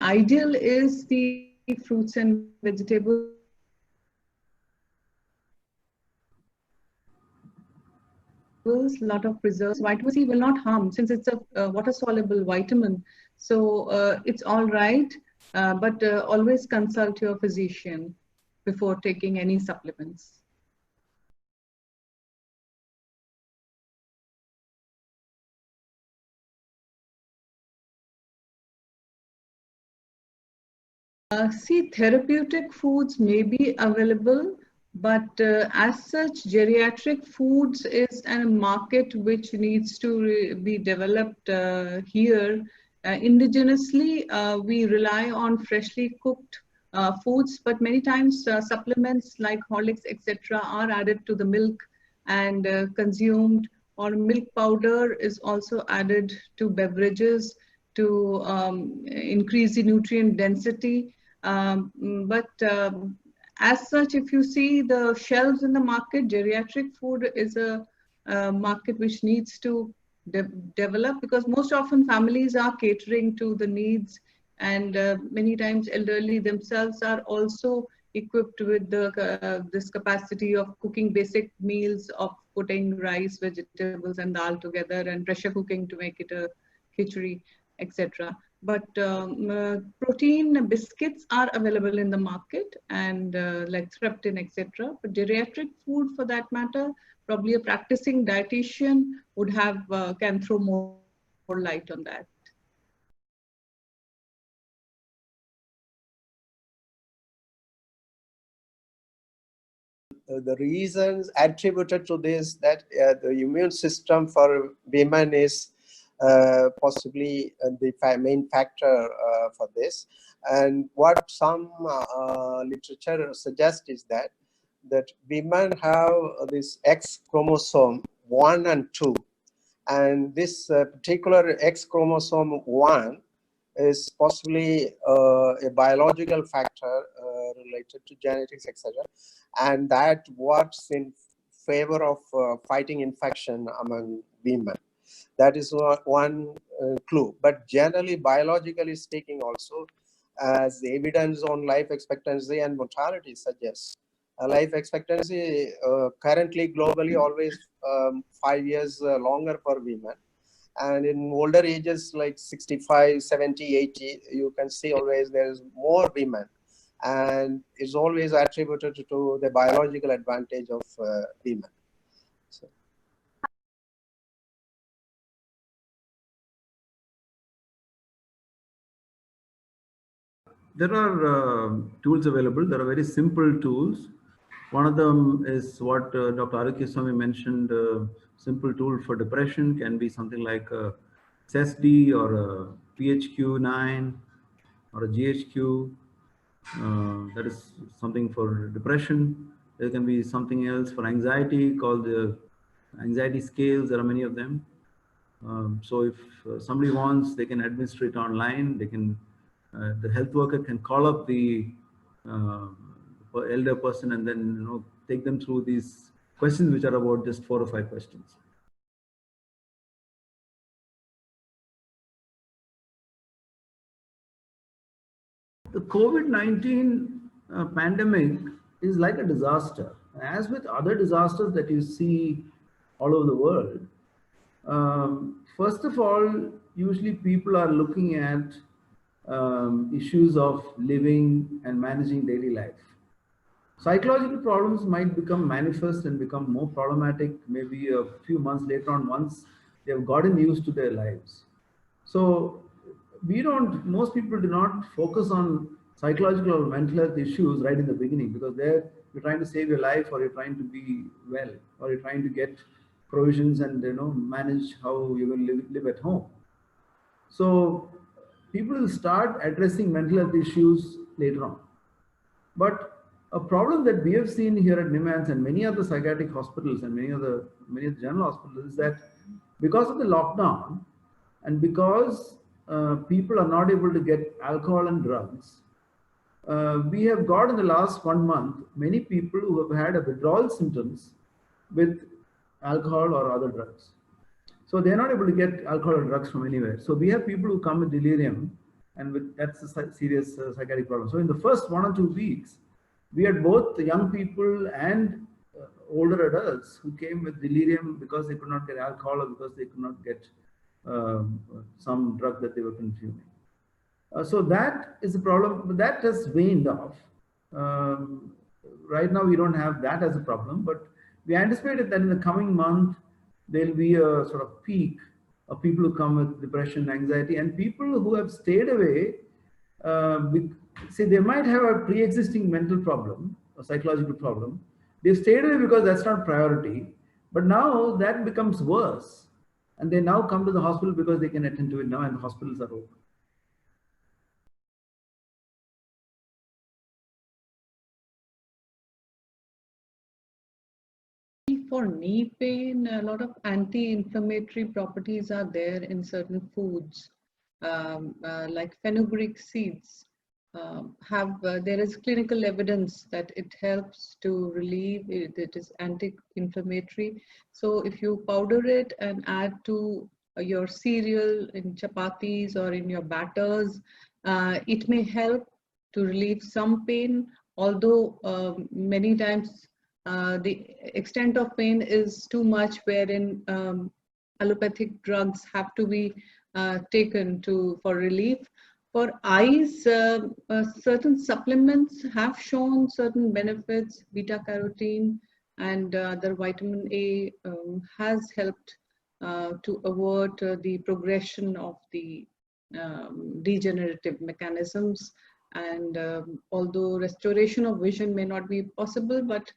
ideal is the fruits and vegetables, lot of preserves. Vitamin C will not harm since it's a water soluble vitamin. So it's all right, but always consult your physician before taking any supplements. See, therapeutic foods may be available, but as such, geriatric foods is a market which needs to be developed here. Indigenously, we rely on freshly cooked foods, but many times supplements like Horlicks, etc., are added to the milk and consumed, or milk powder is also added to beverages to increase the nutrient density. But as such, if you see the shelves in the market, geriatric food is a market which needs to develop, because most often families are catering to the needs, and many times elderly themselves are also equipped with this capacity of cooking basic meals, of putting rice, vegetables and dal together and pressure cooking to make it a khichdi, etc. But protein biscuits are available in the market, and like Threptin, etc. But geriatric food, for that matter, probably a practicing dietitian would have can throw more light on that. The reasons attributed to this, that the immune system for women is possibly the main factor for this. And what some literature suggests is that women have this X chromosome 1 and 2, and this particular X chromosome 1 is possibly a biological factor related to genetics, etc., and that works in favor of fighting infection among women. That is one clue. But generally, biologically speaking, also, as the evidence on life expectancy and mortality suggests, life expectancy currently globally always 5 years longer for women. And in older ages like 65, 70, 80, you can see always there's more women. And it's always attributed to the biological advantage of women. So. There are tools available. There are very simple tools. One of them is what Dr. Arukyaswamy mentioned. Simple tool for depression can be something like a SESD or a PHQ-9 or a GHQ. That is something for depression. There can be something else for anxiety called the anxiety scales. There are many of them. So if somebody wants, they can administer it online. They can, the health worker can call up the elder person and then take them through these questions, which are about just 4 or 5 questions. The COVID-19 pandemic is like a disaster. As with other disasters that you see all over the world, first of all, usually people are looking at issues of living and managing daily life. Psychological problems might become manifest and become more problematic maybe a few months later on, once they have gotten used to their lives. So most people do not focus on psychological or mental health issues right in the beginning, because you're trying to save your life, or you're trying to be well, or you're trying to get provisions and manage how you will live at home. So people will start addressing mental health issues later on. But a problem that we have seen here at NIMHANS and many other psychiatric hospitals and many of the general hospitals is that because of the lockdown, and because people are not able to get alcohol and drugs, we have got in the last 1 month many people who have had a withdrawal symptoms with alcohol or other drugs. So they're not able to get alcohol or drugs from anywhere. So we have people who come with delirium, and that's a serious psychiatric problem. So in the first 1 or 2 weeks, we had both the young people and older adults who came with delirium because they could not get alcohol or because they could not get some drug that they were consuming. So that is a problem, but that has waned off. Right now, we don't have that as a problem, but we anticipated that in the coming month, there'll be a sort of peak of people who come with depression, anxiety, and people who have stayed away. Say they might have a pre-existing mental problem, a psychological problem. They've stayed away because that's not priority, but now that becomes worse, and they now come to the hospital because they can attend to it now, and the hospitals are open. For knee pain, a lot of anti-inflammatory properties are there in certain foods, like fenugreek seeds. There is clinical evidence that it helps to relieve it. It is anti-inflammatory. So if you powder it and add to your cereal in chapatis or in your batters, it may help to relieve some pain. Although many times the extent of pain is too much, wherein allopathic drugs have to be taken for relief. For eyes, certain supplements have shown certain benefits. Beta carotene and other vitamin A has helped to avert the progression of the degenerative mechanisms. And although restoration of vision may not be possible, but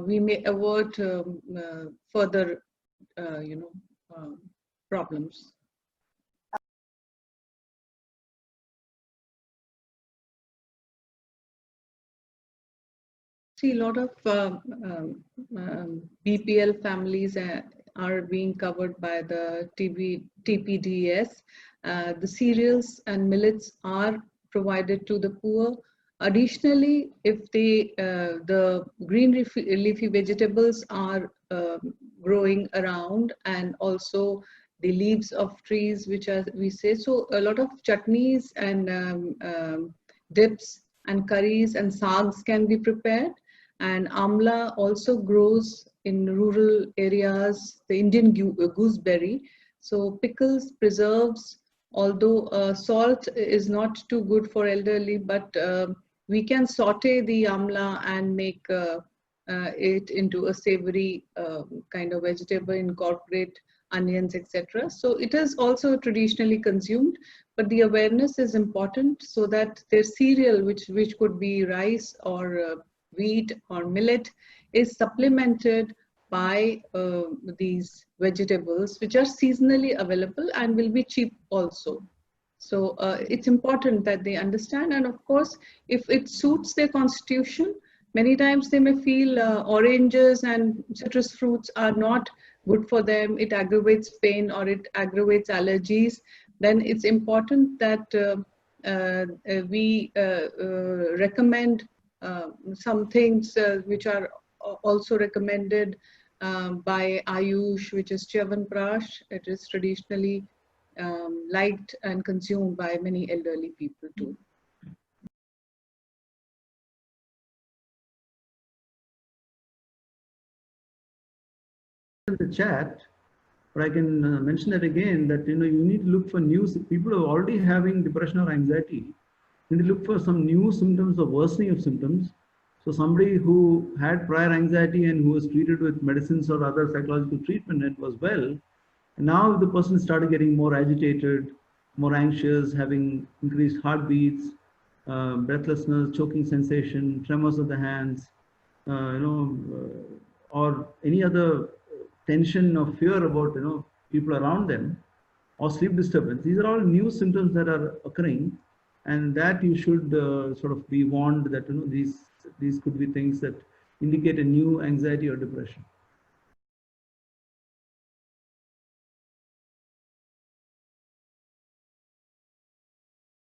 we may avert further, problems. See, a lot of BPL families are being covered by the TPDS. The cereals and millets are provided to the poor. Additionally, if the green leafy vegetables are growing around, and also the leaves of trees, which are, we say, so a lot of chutneys and dips and curries and sags can be prepared. And amla also grows in rural areas, the Indian gooseberry. So pickles, preserves, although salt is not too good for elderly, but we can saute the amla and make it into a savory kind of vegetable, incorporate onions, etc. So it is also traditionally consumed, but the awareness is important so that their cereal, which could be rice or wheat or millet, is supplemented by these vegetables, which are seasonally available and will be cheap also. So it's important that they understand, and of course, if it suits their constitution, many times they may feel oranges and citrus fruits are not good for them, it aggravates pain or it aggravates allergies. Then it's important that we recommend some things which are also recommended by Ayush, which is Chyawanprash. It is traditionally liked and consumed by many elderly people too. In the chat, but I can mention that again, that you need to look for new people who are already having depression or anxiety. You need to look for some new symptoms or worsening of symptoms. So somebody who had prior anxiety and who was treated with medicines or other psychological treatment and was well, and now the person started getting more agitated, more anxious, having increased heartbeats, breathlessness, choking sensation, tremors of the hands, or any other tension or fear about people around them, or sleep disturbance. These are all new symptoms that are occurring, and that you should sort of be warned that these could be things that indicate a new anxiety or depression.